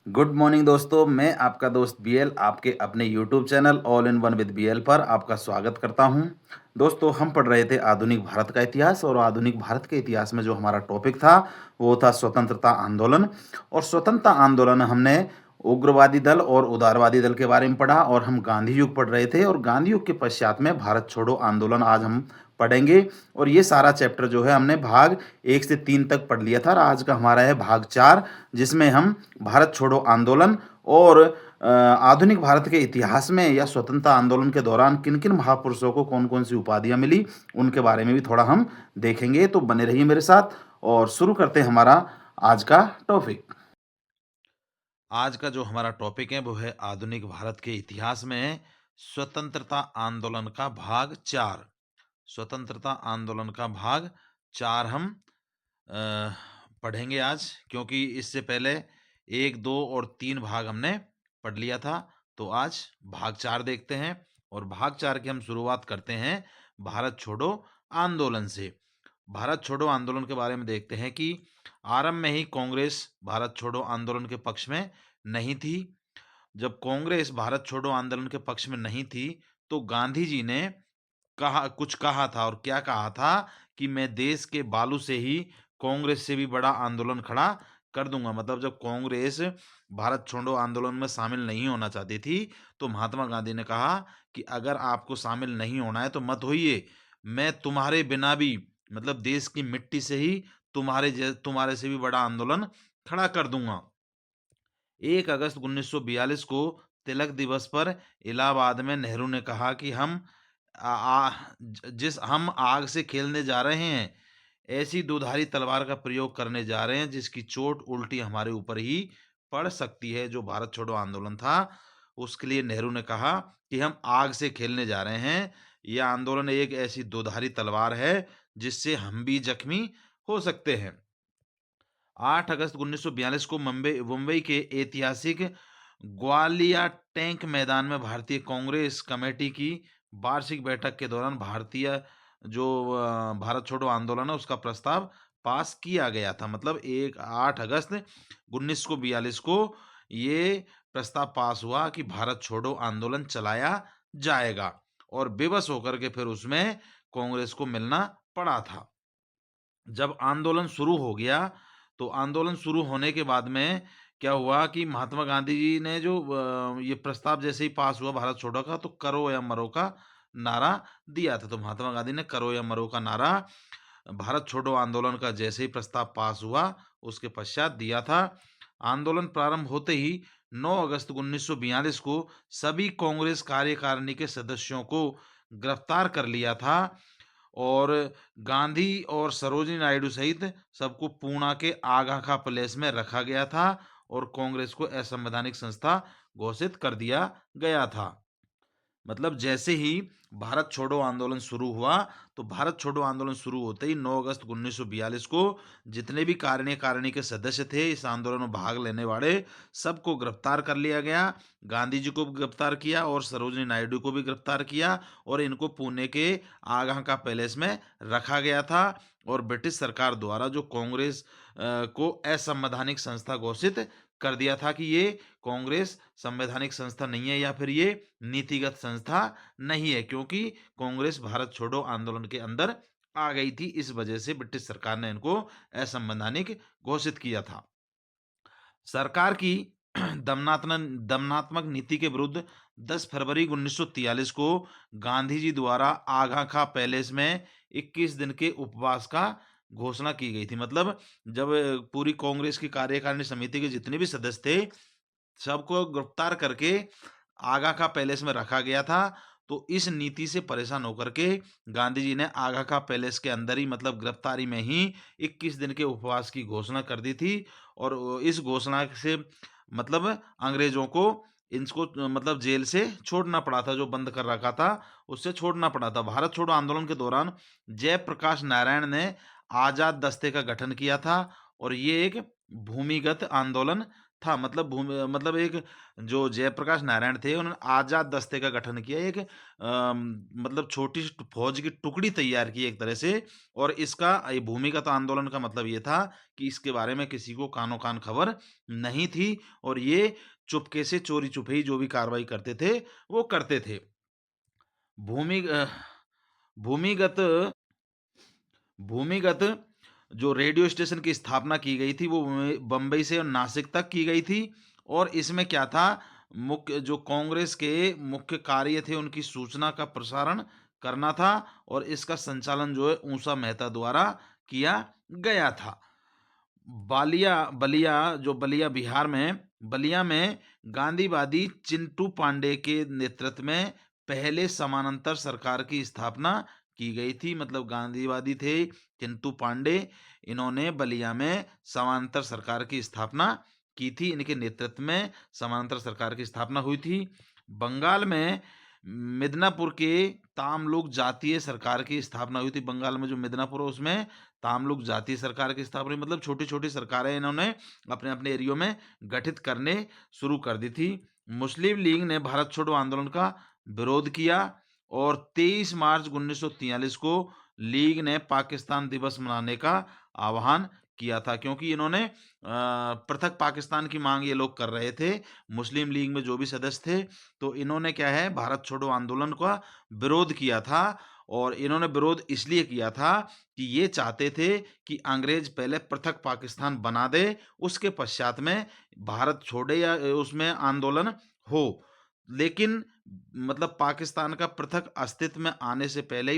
Good morning दोस्तों, मैं आपका दोस्त बीएल आपके अपने YouTube channel all in one with BL पर आपका स्वागत करता हूं। दोस्तों, हम पढ़ रहे थे आधुनिक भारत का इतिहास और आधुनिक भारत के इतिहास में जो हमारा टॉपिक था वो था स्वतंत्रता आंदोलन। और स्वतंत्रता आंदोलन हमने उग्रवादी दल और उदारवादी दल के बारे में पढ़ा और हम गांधी युग पढ़ रहे थे और गांधी युग के पश्चात में भारत छोड़ो आंदोलन आज हम पढ़ेंगे। और ये सारा चैप्टर जो है हमने भाग 1 से 3 तक पढ़ लिया था और आज का हमारा है भाग 4, जिसमें हम भारत छोड़ो आंदोलन और आधुनिक भारत के इतिहास में या स्वतंत्रता आंदोलन के दौरान किन किन महापुरुषों को कौन कौन सी उपाधियां मिली उनके बारे में भी थोड़ा हम देखेंगे। तो बने रहिए मेरे साथ और शुरू करते हैं हमारा आज का टॉपिक। आज का जो हमारा टॉपिक है वो है आधुनिक भारत के इतिहास में स्वतंत्रता आंदोलन का भाग 4। स्वतंत्रता आंदोलन का भाग 4 हम अ, पढ़ेंगे आज, क्योंकि इससे पहले 1, 2 और 3 भाग हमने पढ़ लिया था। तो आज भाग 4 देखते हैं और भाग 4 की हम शुरुआत करते हैं भारत छोड़ो आंदोलन से। भारत छोड़ो आंदोलन के बारे में देखते हैं कि आरंभ में ही कांग्रेस भारत छोड़ो आंदोलन के पक्ष में नहीं थी। जब कांग्रेस भारत छोड़ो आंदोलन के पक्ष में नहीं थी तो गांधी जी ने कहा था, और क्या कहा था कि मैं देश के बालू से ही कांग्रेस से भी बड़ा आंदोलन खड़ा कर दूंगा। मतलब जब कांग्रेस भारत छोड़ो आंदोलन में शामिल नहीं होना चाहती थी तो महात्मा गांधी ने कहा कि अगर आपको शामिल नहीं होना है तो मत होइए, मैं तुम्हारे बिना भी, मतलब देश की मिट्टी से ही तुम्हारे से भी बड़ा आंदोलन खड़ा कर दूंगा। 1 अगस्त 1942 को तिलक दिवस पर इलाहाबाद में नेहरू ने कहा कि हम आग से खेलने जा रहे हैं, ऐसी दुधारी तलवार का प्रयोग करने जा रहे हैं जिसकी चोट उल्टी हमारे ऊपर ही पड़ सकती है। जो भारत छोड़ो आंदोलन था उसके लिए नेहरू ने कहा कि हम आग से खेलने जा रहे हैं, यह आंदोलन एक ऐसी दुधारी तलवार है जिससे हम भी जख्मी हो सकते हैं। 8 अगस्त 1942 को मुंबई के ऐतिहासिक ग्वालिया टैंक मैदान में भारतीय कांग्रेस कमेटी की वार्षिक बैठक के दौरान भारत छोड़ो आंदोलन है उसका प्रस्ताव पास किया गया था। मतलब 8 अगस्त 1942 को ये प्रस्ताव पास हुआ कि भारत छोड़ो आंदोलन चलाया जाएगा और बेबस होकर के फिर उसमें कांग्रेस को मिलना पड़ा था। जब आंदोलन शुरू हो गया तो आंदोलन शुरू होने के बाद में क्या हुआ कि महात्मा गांधी जी ने जो ये प्रस्ताव जैसे ही पास हुआ भारत छोड़ो का, तो करो या मरो का नारा दिया था। तो महात्मा गांधी ने करो या मरो का नारा भारत छोड़ो आंदोलन का जैसे ही प्रस्ताव पास हुआ उसके पश्चात दिया था। आंदोलन प्रारंभ होते ही 9 अगस्त 1942 को सभी कांग्रेस कार्यकारिणी के सदस्यों को गिरफ्तार कर लिया था और गांधी और सरोजिनी नायडू सहित सबको पूना के आगा खा पैलेस में रखा गया था और कांग्रेस को असंवैधानिक संस्था घोषित कर दिया गया था। मतलब जैसे ही भारत छोड़ो आंदोलन शुरू हुआ तो भारत छोड़ो आंदोलन शुरू होते ही 9 अगस्त 1942 को जितने भी कार्यकारिणी के सदस्य थे इस आंदोलन में भाग लेने वाले सबको गिरफ्तार कर लिया गया। गांधी जी को भी गिरफ्तार किया और सरोजिनी नायडू को भी गिरफ्तार किया और इनको पुणे के आगाह का पैलेस में रखा गया था। और ब्रिटिश सरकार द्वारा जो कांग्रेस को असंवैधानिक संस्था घोषित कर दिया था कि ये कांग्रेस संवैधानिक संस्था नहीं है या फिर ये नीतिगत संस्था नहीं है, क्योंकि कांग्रेस भारत छोड़ो आंदोलन के अंदर आ गई थी। इस वजह से ब्रिटिश सरकार ने इनको असंवैधानिक घोषित किया था। सरकार की दमनात्मक नीति के विरुद्ध 10 फरवरी 1943 को गांधी जी द्वारा आगा खा पैलेस में 21 दिन के उपवास का घोषणा की गई थी। मतलब जब पूरी कांग्रेस की कार्यकारिणी समिति के जितने भी सदस्य थे सबको गिरफ्तार करके आगा खा पैलेस में रखा गया था। तो इस नीति से परेशान होकर के गांधी जी ने आगा खा पैलेस के अंदर ही, मतलब गिरफ्तारी में ही 21 दिन के उपवास की घोषणा कर दी थी। और इस घोषणा से मतलब अंग्रेजों को इनको मतलब जेल से छोड़ना पड़ा था, जो बंद कर रखा था उससे छोड़ना पड़ा था। भारत छोड़ो आंदोलन के दौरान जयप्रकाश नारायण ने आजाद दस्ते का गठन किया था और ये एक भूमिगत आंदोलन था। मतलब मतलब एक जो जयप्रकाश नारायण थे, उन्होंने आज़ाद दस्ते का गठन किया। एक मतलब छोटी सी फौज की टुकड़ी तैयार की एक तरह से, और इसका ये भूमिगत आंदोलन का मतलब ये था कि इसके बारे में किसी को कानो-कान खबर नहीं थी, और ये चुपके से चोरी-छुपे ही जो भी कार्रवाई करते थे, वो करते थे। भूमि अ, भूमिगत भूमिगत जो रेडियो स्टेशन की स्थापना की गई थी, वो बम्बई से नासिक तक की गई थी, और इसमें क्या था, मुख्य जो कांग्रेस के मुख्य कार्य थे, उनकी सूचना का प्रसारण करना था, और इसका संचालन जो है ऊषा मेहता द्वारा किया गया था। बलिया बिहार में, बलिया में गांधीवादी चिंटू पांडे के नेतृत्व में पहले समानांतर सरकार की स्थापना की गई थी। मतलब गांधीवादी थे चिंटू पांडे, इन्होंने बलिया में समानांतर सरकार की स्थापना की थी। इनके नेतृत्व में समानांतर सरकार की स्थापना हुई थी। बंगाल में मिदनापुर के तामलुक जातीय सरकार की स्थापना हुई थी। बंगाल में जो मिदनापुर है, उसमें तामलुक जातीय सरकार की स्थापना हुई। मतलब छोटी-छोटी सरकारें इन्होंने अपने-अपने एरियो में गठित करने शुरू कर दी थी। मुस्लिम लीग ने भारत छोड़ो आंदोलन का विरोध किया, और 23 मार्च 1943 को लीग ने पाकिस्तान दिवस मनाने का आह्वान किया था, क्योंकि इन्होंने पृथक पाकिस्तान की मांग ये लोग कर रहे थे, मुस्लिम लीग में जो भी सदस्य थे। तो इन्होंने क्या है, भारत छोड़ो आंदोलन का विरोध किया था, और इन्होंने विरोध इसलिए किया था कि ये चाहते थे कि अंग्रेज पहले पृथक पाकिस्तान बना दे, उसके पश्चात में भारत छोड़े या उसमें आंदोलन हो। लेकिन मतलब पाकिस्तान का पृथक अस्तित्व में आने से पहले ही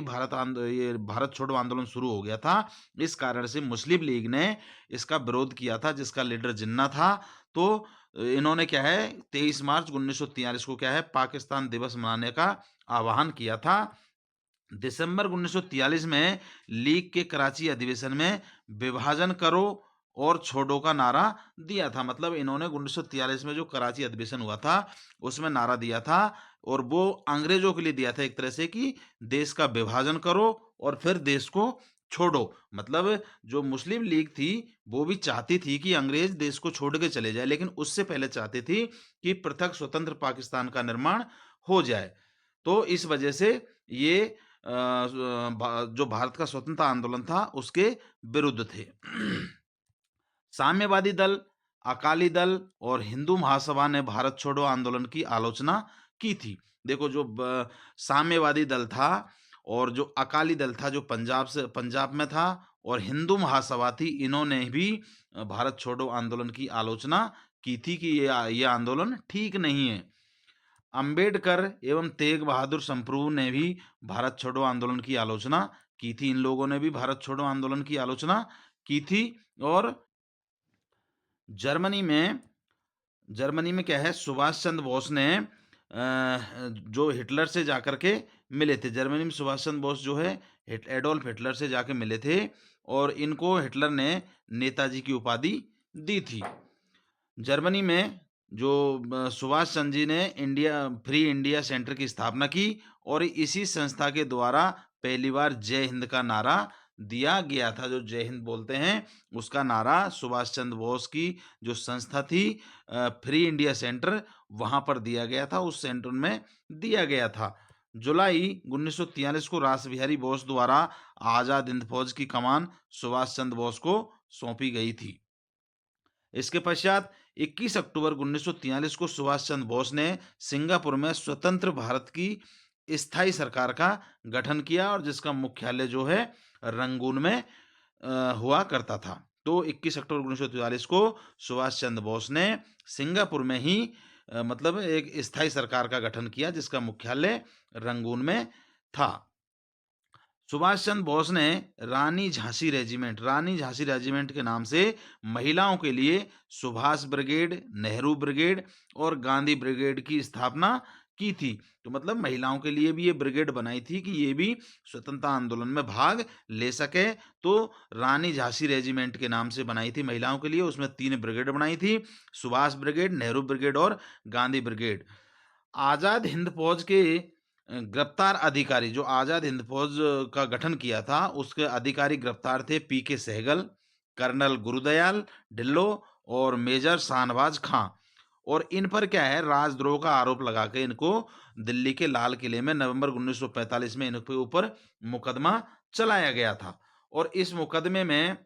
ये भारत छोड़ो आंदोलन शुरू हो गया था। इस कारण से मुस्लिम लीग ने इसका विरोध किया था, जिसका लीडर जिन्ना था। तो इन्होंने क्या है, 23 मार्च 1943 को क्या है, पाकिस्तान दिवस मनाने का आह्वान किया था। दिसंबर 1943 में लीग के कराची अधिवेशन में विभाजन करो और छोड़ो का नारा दिया था। मतलब इन्होंने 1943 में जो कराची अधिवेशन हुआ था, उसमें नारा दिया था, और वो अंग्रेजों के लिए दिया था एक तरह से, कि देश का विभाजन करो और फिर देश को छोड़ो। मतलब जो मुस्लिम लीग थी, वो भी चाहती थी कि अंग्रेज देश को छोड़ के चले जाए, लेकिन उससे पहले चाहती थी कि पृथक स्वतंत्र पाकिस्तान का निर्माण हो जाए। तो इस वजह से ये जो भारत का स्वतंत्रता आंदोलन था, उसके विरुद्ध थे। साम्यवादी दल, अकाली दल और हिंदू महासभा ने भारत छोड़ो आंदोलन की आलोचना की थी। देखो, जो साम्यवादी दल था, और जो अकाली दल था, जो पंजाब में था, और हिंदू महासभा थी, इन्होंने भी भारत छोड़ो आंदोलन की आलोचना की थी कि ये आंदोलन ठीक नहीं है। अंबेडकर एवं तेग बहादुर संप्रू ने भी भारत छोड़ो आंदोलन की आलोचना की थी। इन लोगों ने भी भारत छोड़ो आंदोलन की आलोचना की थी। और जर्मनी में जर्मनी में क्या है, सुभाष चंद्र बोस ने जो हिटलर से जाकर के मिले थे। जर्मनी में सुभाष चंद्र बोस जो है, एडोल्फ हिटलर से जाके मिले थे, और इनको हिटलर ने नेताजी की उपाधि दी थी। जर्मनी में जो सुभाष चंद्र जी ने फ्री इंडिया सेंटर की स्थापना की, और इसी संस्था के द्वारा पहली बार जय हिंद का नारा दिया गया था। जो जय हिंद बोलते हैं, उसका नारा सुभाष चंद्र बोस की जो संस्था थी, फ्री इंडिया सेंटर, वहां पर दिया गया था, उस सेंटर में दिया गया था। जुलाई 1943 को रास बिहारी बोस द्वारा आजाद हिंद फौज की कमान सुभाष चंद्र बोस को सौंपी गई थी। इसके पश्चात 21 अक्टूबर 1943 को सुभाष चंद्र बोस ने सिंगापुर में स्वतंत्र भारत की स्थायी सरकार का गठन किया, और जिसका मुख्यालय जो है रंगून में हुआ करता था। तो 21 अक्टूबर 1943 को सुभाष चंद्र बोस ने सिंगापुर में ही मतलब एक स्थायी सरकार का गठन किया, जिसका मुख्यालय रंगून में था। सुभाष चंद्र बोस ने रानी झांसी रेजिमेंट के नाम से महिलाओं के लिए सुभाष ब्रिगेड, नेहरू ब्रिगेड और गांधी ब्रिगेड की स्थापना की थी। तो मतलब महिलाओं के लिए भी ये ब्रिगेड बनाई थी कि ये भी स्वतंत्रता आंदोलन में भाग ले सके। तो रानी झांसी रेजिमेंट के नाम से बनाई थी महिलाओं के लिए। उसमें 3 ब्रिगेड बनाई थी, सुभाष ब्रिगेड, नेहरू ब्रिगेड और गांधी ब्रिगेड। आजाद हिंद फौज के गिरफ्तार अधिकारी, जो आजाद हिंद फौज का गठन किया था, उसके अधिकारी गिरफ्तार थे पी के सहगल, कर्नल गुरुदयाल ढिल्लो और मेजर शाहनवाज खां। और इन पर क्या है, राजद्रोह का आरोप लगा के इनको दिल्ली के लाल किले में नवंबर 1945 में इनके ऊपर मुकदमा चलाया गया था। और इस मुकदमे में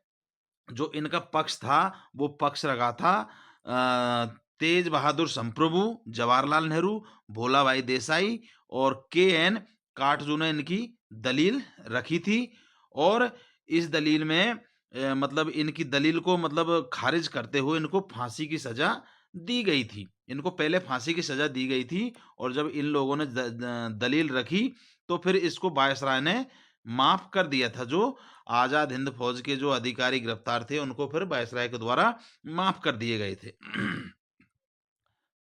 जो इनका पक्ष था, वो पक्ष रखा था तेज बहादुर संप्रभु, जवाहरलाल नेहरू, भोला भाई देसाई और के.एन. काटजू ने इनकी दलील रखी थी। और इस दलील में मतलब इनकी दलील को मतलब खारिज करते हुए इनको फांसी की सजा दी गई थी। इनको पहले फांसी की सजा दी गई थी और जब इन लोगों ने दलील रखी तो फिर इसको वायसराय ने माफ कर दिया था। जो आजाद हिंद फौज के जो अधिकारी गिरफ्तार थे उनको फिर वायसराय के द्वारा माफ कर दिए गए थे।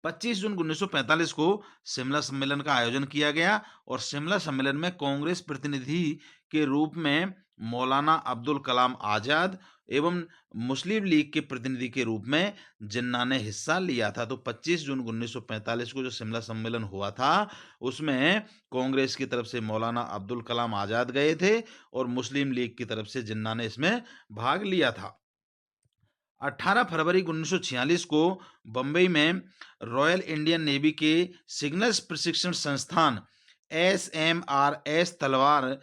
25 जून 1945 को शिमला सम्मेलन का आयोजन किया गया और शिमला सम्मेलन में कांग्रेस प्रतिनिधि के रूप में मौलाना अब्दुल कलाम आजाद एवं मुस्लिम लीग के प्रतिनिधि के रूप में जिन्ना ने हिस्सा लिया था। तो 25 जून 1945 को जो शिमला सम्मेलन हुआ था उसमें कांग्रेस की तरफ से मौलाना अब्दुल कलाम आजाद गए थे और मुस्लिम लीग की तरफ से जिन्ना ने इसमें भाग लिया था। 18 फरवरी 1946 को बंबई में रॉयल इंडियन नेवी के सिग्नल्स प्रशिक्षण संस्थान एसएमआरएस तलवार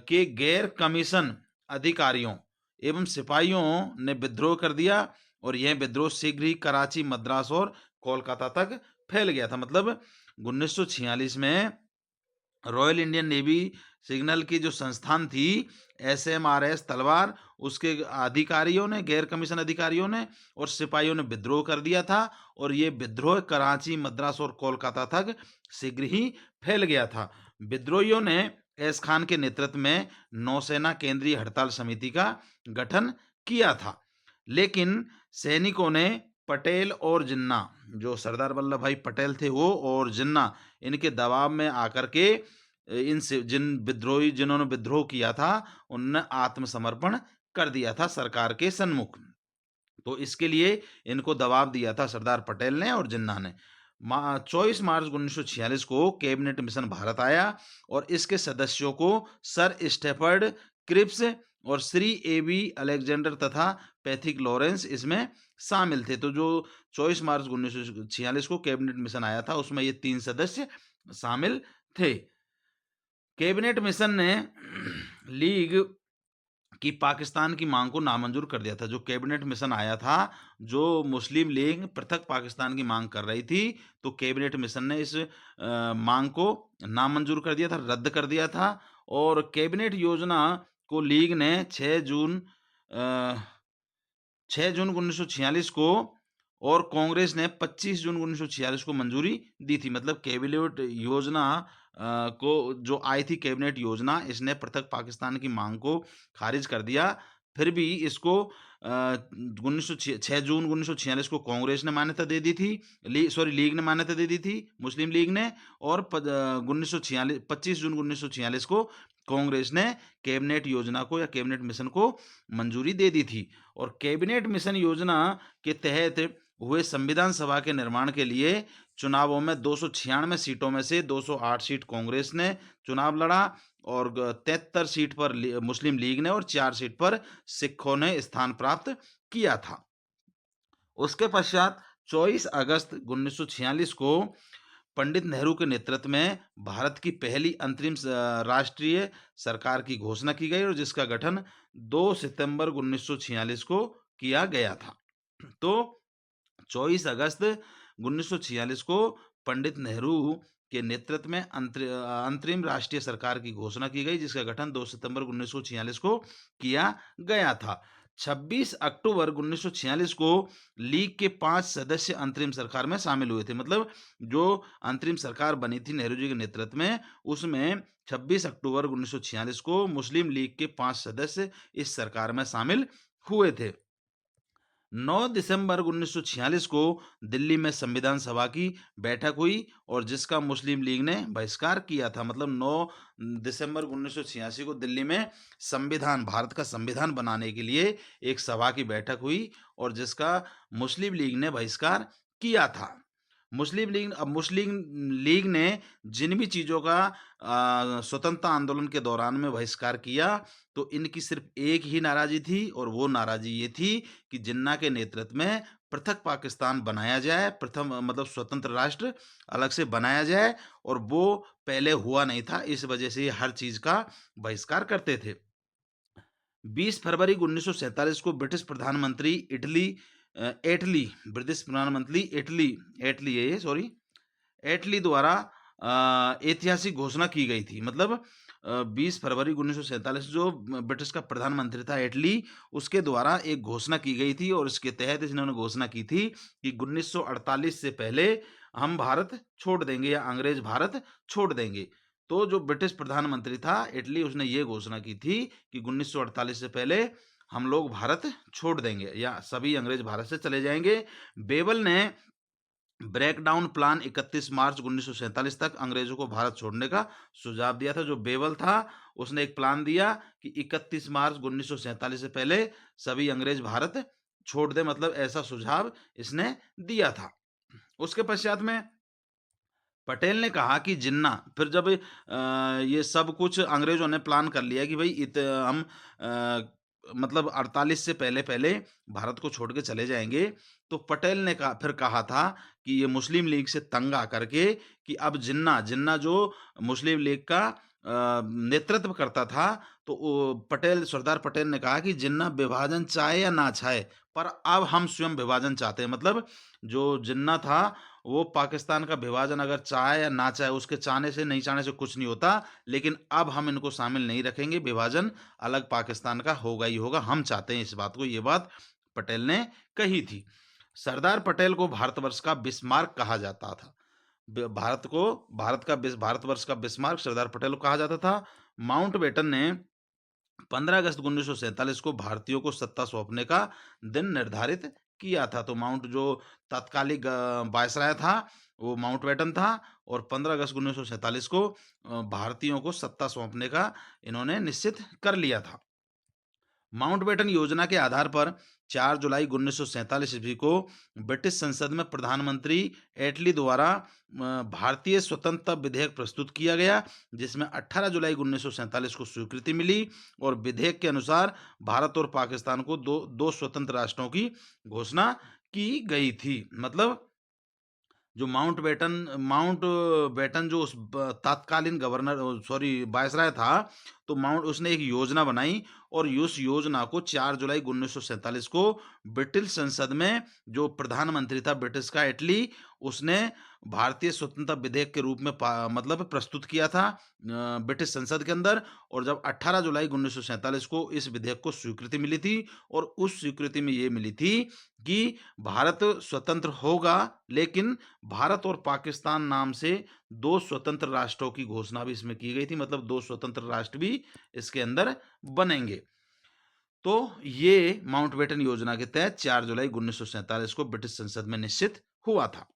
के गैर कमीशन अधिकारियों एवं सिपाहियों ने विद्रोह कर दिया और यह विद्रोह शीघ्र ही कराची, मद्रास और कोलकाता तक फैल गया था। मतलब 1946 में रॉयल इंडियन नेवी सिग्नल की जो संस्थान थी एसएमआरएस तलवार, उसके अधिकारियों ने, गैर कमीशन अधिकारियों ने और सिपाहियों ने विद्रोह कर दिया था और ये विद्रोह कराची, मद्रास और कोलकाता तक शीघ्र ही फैल गया था। विद्रोहियों ने एस खान के नेतृत्व में नौसेना केंद्रीय हड़ताल समिति का गठन किया था, लेकिन सैनिकों ने पटेल और जिन्ना, जो सरदार वल्लभ भाई पटेल थे वो और जिन्ना, इनके दबाव में आकर के इनसे जिन्होंने विद्रोह किया था उन्होंने आत्मसमर्पण कर दिया था सरकार के सन्मुख। तो इसके लिए इनको दबाव दिया था सरदार पटेल ने और जिन्ना ने। 24 मार्च 1946 को कैबिनेट मिशन भारत आया और इसके सदस्यों को सर स्टेफर्ड क्रिप्स और श्री ए.बी. अलेक्जेंडर तथा पैथिक लॉरेंस इसमें शामिल थे। तो जो 24 मार्च 1946 को कैबिनेट मिशन आया था उसमें ये 3 सदस्य शामिल थे। कैबिनेट मिशन ने लीग कि पाकिस्तान की मांग को नामंजूर कर दिया था। जो कैबिनेट मिशन आया था, जो मुस्लिम लीग पृथक पाकिस्तान की मांग कर रही थी, तो कैबिनेट मिशन ने इस मांग को नामंजूर कर दिया था, रद्द कर दिया था और कैबिनेट योजना को लीग ने 6 जून 1946 को और कांग्रेस ने 25 जून 1946 को मंजूरी दी थी। मतलब कैबिनेट योजना को जो आई थी कैबिनेट योजना, इसने पृथक पाकिस्तान की मांग को खारिज कर दिया। फिर भी इसको 6 जून 1946 को कांग्रेस ने मान्यता दे दी थी, लीग ने मान्यता दे दी थी, मुस्लिम लीग ने। और 25 जून 1946 को कांग्रेस ने कैबिनेट योजना को या कैबिनेट मिशन को मंजूरी दे दी थी। और कैबिनेट मिशन योजना के तहत हुए संविधान सभा के निर्माण के लिए चुनावों में 296 सीटों में से 208 सीट कांग्रेस ने चुनाव लड़ा और 73 सीट पर मुस्लिम लीग ने और 4 सीट पर सिखों ने स्थान प्राप्त किया था। उसके पश्चात 24 अगस्त 1946 को पंडित नेहरू के नेतृत्व में भारत की पहली अंतरिम राष्ट्रीय सरकार की घोषणा की गई और जिसका गठन 2 सितंबर 1946 को किया गया था। तो 24 अगस्त 1946 को पंडित नेहरू के नेतृत्व में अंतरिम राष्ट्रीय सरकार की घोषणा की गई जिसका गठन 2 सितंबर 1946 को किया गया था। 26 अक्टूबर 1946 को लीग के 5 सदस्य अंतरिम सरकार में शामिल हुए थे। मतलब जो अंतरिम सरकार बनी थी नेहरू जी के नेतृत्व में, उसमें 26 अक्टूबर 1946 को मुस्लिम लीग के 5 सदस्य इस सरकार में शामिल हुए थे। 9 दिसंबर 1946 को दिल्ली में संविधान सभा की बैठक हुई और जिसका मुस्लिम लीग ने बहिष्कार किया था। मतलब 9 दिसंबर 1986 को दिल्ली में भारत का संविधान बनाने के लिए एक सभा की बैठक हुई और जिसका मुस्लिम लीग ने बहिष्कार किया था। मुस्लिम लीग ने जिन भी चीज़ों का स्वतंत्रता आंदोलन के दौरान में बहिष्कार किया, तो इनकी सिर्फ़ एक ही नाराज़ी थी और वो नाराज़ी ये थी कि जिन्ना के नेतृत्व में पृथक पाकिस्तान बनाया जाए, प्रथम मतलब स्वतंत्र राष्ट्र अलग से बनाया जाए और वो पहले हुआ नहीं था, इस वजह से ये हर चीज़ का बहिष्कार करते थे। 20 फरवरी 1947 को ब्रिटिश प्रधानमंत्री एटली है ये सॉरी एटली द्वारा ऐतिहासिक घोषणा की गई थी। मतलब 20 फरवरी 1947 जो ब्रिटिश का प्रधानमंत्री था एटली, उसके द्वारा एक घोषणा की गई थी और इसके तहत इन्होंने घोषणा की थी कि 1948 से पहले हम भारत छोड़ देंगे या अंग्रेज भारत छोड़ देंगे। तो जो ब्रिटिश प्रधानमंत्री था इटली, उसने ये घोषणा की थी कि 1948 से पहले हम लोग भारत छोड़ देंगे या सभी अंग्रेज भारत से चले जाएँगे। बेबल ने ब्रेकडाउन प्लान 31 मार्च 1947 तक अंग्रेजों को भारत छोड़ने का सुझाव दिया था। जो बेबल था, उसने एक प्लान दिया कि 31 मार्च 1947 से पहले सभी अंग्रेज भारत छोड़ दें, मतलब ऐसा सुझाव इसने दिया था। उसके पश्चात में पटेल ने कहा कि जिन्ना फिर जब ये सब कुछ अंग्रेजों ने प्लान कर लिया कि भाई हम मतलब 48 से पहले-पहले भारत को छोड़ के चले जाएँगे, तो पटेल ने कहा था कि ये मुस्लिम लीग से तंग आकर के कि अब जिन्ना जो मुस्लिम लीग का नेतृत्व करता था, तो सरदार पटेल ने कहा कि जिन्ना विभाजन चाहे या ना चाहे, पर अब हम स्वयं विभाजन चाहते हैं। मतलब जो जिन्ना था, वो पाकिस्तान का विभाजन अगर चाहे या ना चाहे, उसके चाहने से नहीं चाहने से कुछ नहीं होता, लेकिन अब हम इनको शामिल नहीं रखेंगे, विभाजन अलग पाकिस्तान का होगा ही होगा, हम चाहते हैं इस बात को, ये बात पटेल ने कही थी। सरदार पटेल को भारतवर्ष का बिस्मार्क कहा जाता था। भारतवर्ष का बिस्मार्क सरदार पटेल को कहा जाता था। माउंटबेटन ने 15 अगस्त 1947 को भारतीयों को सत्ता सौंपने का दिन निर्धारित किया था। तो तत्कालिक वायसराय था, वो माउंटबेटन था और 15 अगस्त 1947 को भारतीयों को सत्ता सौंपने का इन्होंने निश्चित कर लिया था। माउंटबेटन योजना के आधार पर 4 जुलाई 1947 ईस्वी को ब्रिटिश संसद में प्रधानमंत्री एटली द्वारा भारतीय स्वतंत्रता विधेयक प्रस्तुत किया गया, जिसमें 18 जुलाई 1947 को स्वीकृति मिली और विधेयक के अनुसार भारत और पाकिस्तान को दो स्वतंत्र राष्ट्रों की घोषणा की गई थी। मतलब जो माउंट बेटन जो उस तत्कालीन वायसराय था, तो माउंट उसने एक योजना बनाई और उस योजना को 4 जुलाई 1947 को ब्रिटिश संसद में जो प्रधानमंत्री था ब्रिटिश का एटली, उसने भारतीय स्वतंत्रता विधेयक के रूप में मतलब प्रस्तुत किया था ब्रिटिश संसद के अंदर। और जब 18 जुलाई 1947 को इस विधेयक को स्वीकृति मिली थी और उस स्वीकृति में ये मिली थी कि भारत स्वतंत्र होगा, लेकिन भारत और पाकिस्तान नाम से 2 स्वतंत्र राष्ट्रों की घोषणा भी इसमें की गई थी, मतलब 2 स्वतंत्र राष्ट्र भी इसके अंदर बनेंगे। तो ये माउंटबेटन योजना के तहत 4 जुलाई 1947 को ब्रिटिश संसद में निश्चित हुआ था।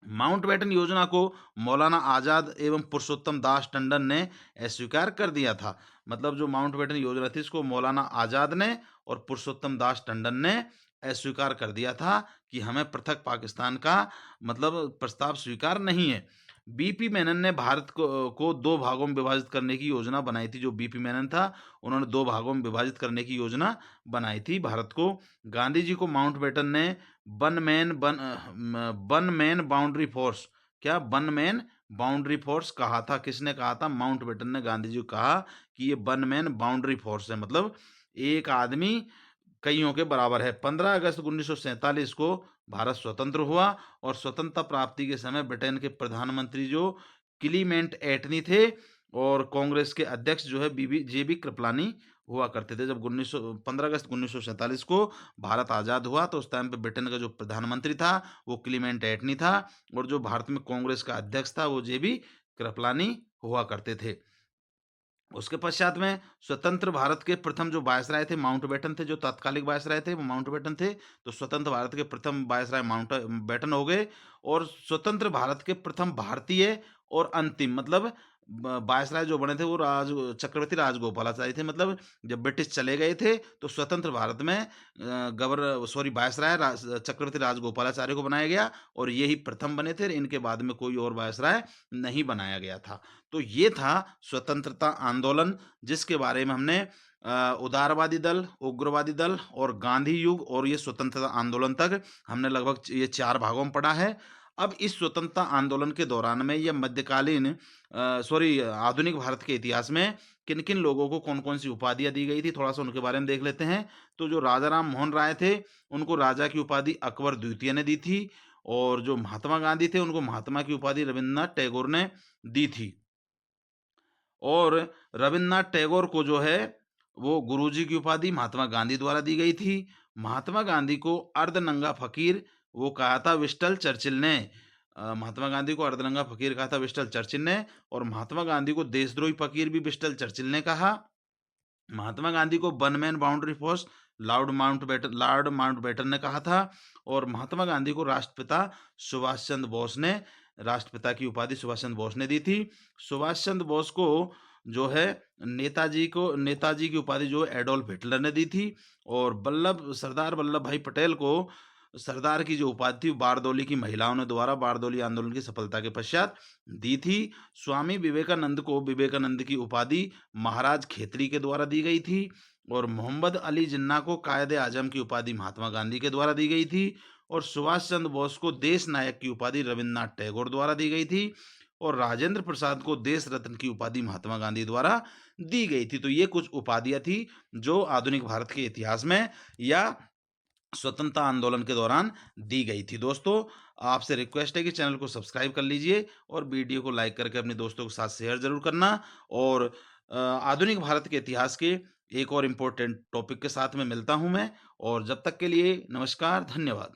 माउंटबेटन योजना को मौलाना आजाद एवं पुरुषोत्तम दास टंडन ने अस्वीकार कर दिया था। मतलब जो माउंटबेटन योजना थी, इसको मौलाना आजाद ने और पुरुषोत्तम दास टंडन ने अस्वीकार कर दिया था कि हमें पृथक पाकिस्तान का मतलब प्रस्ताव स्वीकार नहीं है। बीपी मेनन ने भारत को 2 भागों में विभाजित करने की योजना बनाई थी। जो बीपी मेनन था, उन्होंने 2 भागों में विभाजित करने की योजना बनाई थी भारत को। गांधी जी को माउंटबेटन ने one man boundary force one man boundary force कहा था। किसने कहा था? माउंटबेटन ने गांधी जी को कहा कि ये वन मैन बाउंड्री फोर्स है, मतलब एक आदमी कईयों के बराबर है। 15 अगस्त 1947 को भारत स्वतंत्र हुआ और स्वतंत्रता प्राप्ति के समय ब्रिटेन के प्रधानमंत्री जो क्लीमेंट एटनी थे और कांग्रेस के अध्यक्ष जो है जेबी कृपलानी हुआ करते थे। जब 15 अगस्त 1947 को भारत आज़ाद हुआ, तो उस टाइम पे ब्रिटेन का जो प्रधानमंत्री था वो क्लीमेंट एटनी था और जो भारत में कांग्रेस का अध्यक्ष था वो जेबी कृपलानी हुआ करते थे। उसके पश्चात में स्वतंत्र भारत के प्रथम जो वायसराय थे माउंटबेटन थे, जो तात्कालिक वायसराय थे वो माउंटबेटन थे। तो स्वतंत्र भारत के प्रथम वायसराय माउंटबेटन हो गए और स्वतंत्र भारत के प्रथम भारतीय और अंतिम मतलब वायसराय जो बने थे वो चक्रवर्ती राजगोपालाचारी थे। मतलब जब ब्रिटिश चले गए थे तो स्वतंत्र भारत में वायसराय चक्रवर्ती राजगोपालाचारी को बनाया गया और ये ही प्रथम बने थे। इनके बाद में कोई और वायसराय नहीं बनाया गया था। तो ये था स्वतंत्रता आंदोलन, जिसके बारे में हमने उदारवादी दल, उग्रवादी दल और गांधी युग और ये स्वतंत्रता आंदोलन तक हमने लगभग ये 4 भागों में पढ़ा है। अब इस स्वतंत्रता आंदोलन के दौरान में या आधुनिक भारत के इतिहास में किन-किन लोगों को कौन-कौन सी उपाधियाँ दी गई थी, थोड़ा-सा उनके बारे में देख लेते हैं। तो जो राजा राम मोहन राय थे, उनको राजा की उपाधि अकबर द्वितीय ने दी थी और जो महात्मा गांधी थे, उनको महात्मा की उपाधि रवींद्रनाथ टैगोर ने दी थी। और रविन्द्रनाथ टैगोर को जो है वो गुरुजी की उपाधि महात्मा गांधी द्वारा दी गई थी। महात्मा गांधी को अर्धनंगा फकीर वो कहा था विस्टल चर्चिल ने। महात्मा गांधी को अर्धनंगा फकीर कहा था विस्टल चर्चिल ने और महात्मा गांधी को देशद्रोही फकीर भी विस्टल चर्चिल ने कहा। महात्मा गांधी को one man boundary force Lord Mountbatten ने कहा था और महात्मा गांधी को राष्ट्रपिता सुभाष चंद्र बोस ने राष्ट्रपिता की उपाधि सुभाष चंद्र बोस ने दी थी। सुभाष चंद्र बोस को जो है नेताजी की उपाधि जो एडोल्फ हिटलर ने दी थी और सरदार वल्लभ भाई पटेल को सरदार की जो उपाधि थी बारदौली की महिलाओं ने द्वारा बारदौली आंदोलन की सफलता के पश्चात दी थी। स्वामी विवेकानंद को विवेकानंद की उपाधि महाराज खेतरी के द्वारा दी गई थी और मोहम्मद अली जिन्ना को कायदे आजम की उपाधि महात्मा गांधी के द्वारा दी गई थी और सुभाष चंद्र बोस को देश नायक की उपाधि रविन्द्रनाथ टैगोर द्वारा दी गई थी और राजेंद्र प्रसाद को देश रत्न की उपाधि महात्मा गांधी द्वारा दी गई थी। तो ये कुछ उपाधियां थी जो आधुनिक भारत के इतिहास में या स्वतंत्रता आंदोलन के दौरान दी गई थी। दोस्तों, आपसे रिक्वेस्ट है कि चैनल को सब्सक्राइब कर लीजिए और वीडियो को लाइक करके अपने दोस्तों के साथ शेयर ज़रूर करना और आधुनिक भारत के इतिहास के एक और इम्पोर्टेंट टॉपिक के साथ में मिलता हूँ मैं और जब तक के लिए नमस्कार, धन्यवाद।